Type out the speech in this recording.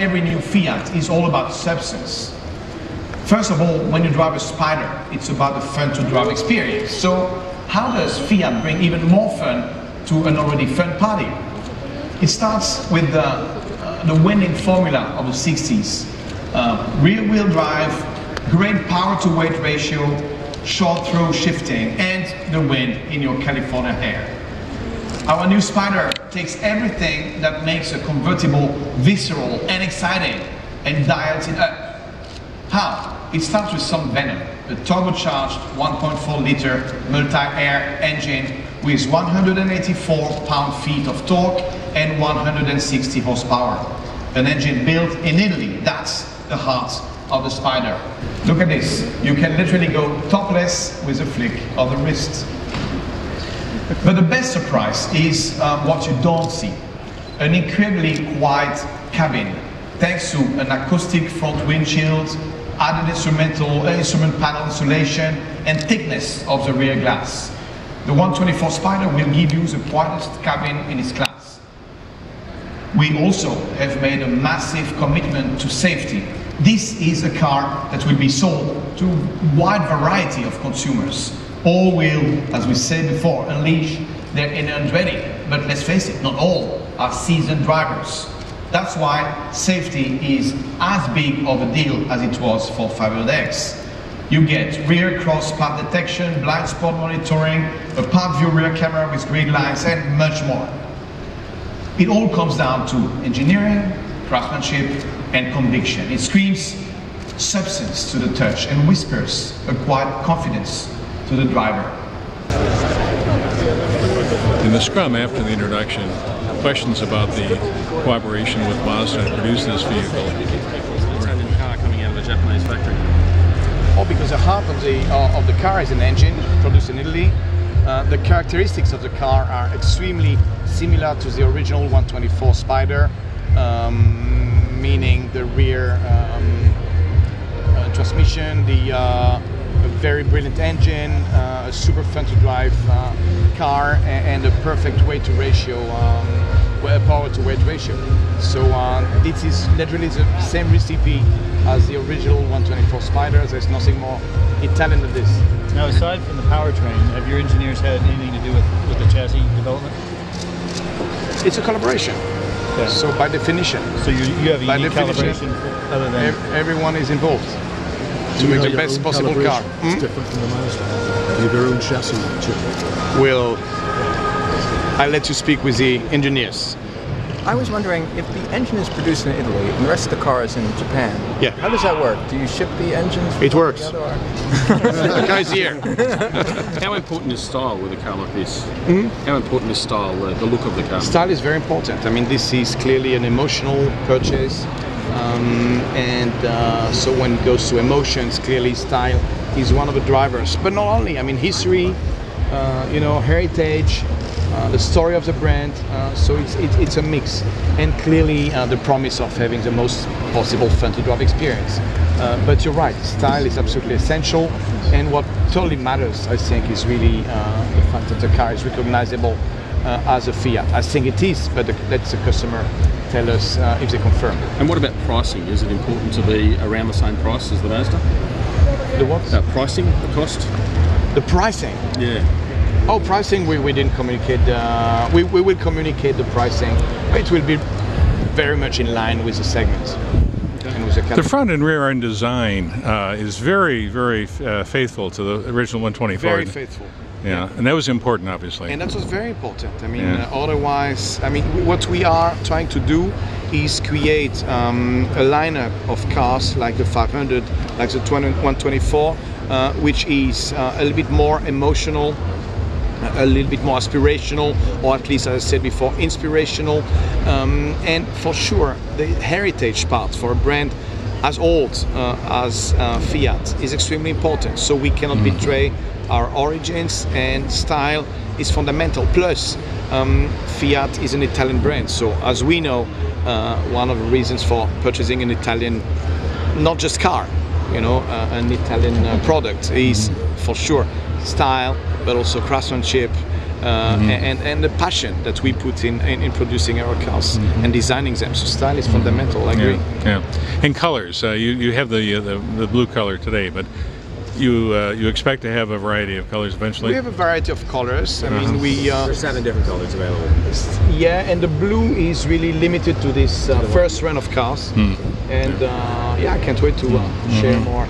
every new Fiat, is all about substance. First of all, when you drive a Spider, it's about the fun to drive experience. So how does Fiat bring even more fun to an already fun party? It starts with the winning formula of the 60s. Rear-wheel drive, great power-to-weight ratio, short throw shifting, and the wind in your California air. Our new Spider takes everything that makes a convertible visceral and exciting and dials it up. How? It starts with some venom, a turbocharged 1.4-liter multi-air engine with 184 pound-feet of torque and 160 horsepower. An engine built in Italy, that's the heart of the Spider. Look at this, you can literally go topless with a flick of the wrist. But the best surprise is what you don't see. An incredibly quiet cabin, thanks to an acoustic front windshield, added instrument panel insulation, and thickness of the rear glass. The 124 Spider will give you the quietest cabin in its class. We also have made a massive commitment to safety. This is a car that will be sold to a wide variety of consumers. All will, as we said before, unleash their inner Andretti. But let's face it, not all are seasoned drivers. That's why safety is as big of a deal as it was for 500X. You get rear cross path detection, blind spot monitoring, a park view rear camera with grid lines, and much more. It all comes down to engineering, craftsmanship, and conviction. It screams substance to the touch and whispers a quiet confidence to the driver. In the scrum after the introduction, questions about the cooperation with Mazda to produce this vehicle. Italian car coming out of a Japanese factory. All because the heart of the car is an engine produced in Italy. The characteristics of the car are extremely similar to the original 124 Spider, meaning the rear transmission, a very brilliant engine, a super fun to drive car, and a perfect weight to ratio, power to weight ratio. So this is literally the same recipe as the original 124 Spider. There's nothing more Italian than this. Now, aside from the powertrain, have your engineers had anything to do with the chassis development? It's a collaboration. Yeah. So by definition. So you have a unique calibration other than... Everyone is involved to make the best possible car. It's different from the Mazda. You have your own chassis chip. Well, I'll let you speak with the engineers. I was wondering, if the engine is produced in Italy and the rest of the car is in Japan, yeah, how does that work? Do you ship the engines? It works. The guy's here. How important is style with a car like this? How important is style, the look of the car? Style is very important. I mean, this is clearly an emotional purchase. So when it goes to emotions, clearly style is one of the drivers. But not only, I mean, history, heritage, the story of the brand, so it's a mix, and clearly the promise of having the most possible fun to drive experience. But you're right, style is absolutely essential, and what totally matters, I think, is really the fact that the car is recognizable as a Fiat. I think it is, but let the customer tell us if they confirm. And what about pricing? Is it important to be around the same price as the Mazda? The what? Pricing, the cost? The pricing? Yeah. Oh, pricing, we didn't communicate. We will communicate the pricing. It will be very much in line with the segment. And with the front and rear end design is very, very faithful to the original 124. Very faithful. Yeah, and that was important, obviously. And that was very important. I mean, otherwise, I mean, what we are trying to do is create a lineup of cars like the 500, like the 124, which is a little bit more emotional, a little bit more aspirational, or at least, as I said before, inspirational. And for sure, the heritage part for a brand as old as Fiat is extremely important. So we cannot betray our origins, and style is fundamental. Plus, Fiat is an Italian brand. So as we know, one of the reasons for purchasing an Italian, not just car, an Italian product is for sure style, but also craftsmanship, and the passion that we put in producing our cars and designing them. So style is fundamental. I agree. Yeah. And colors. You have the blue color today, but you expect to have a variety of colors eventually. We have a variety of colors. I mean, there's 7 different colors available. Yeah, and the blue is really limited to this first run of cars. And yeah, I can't wait to share more.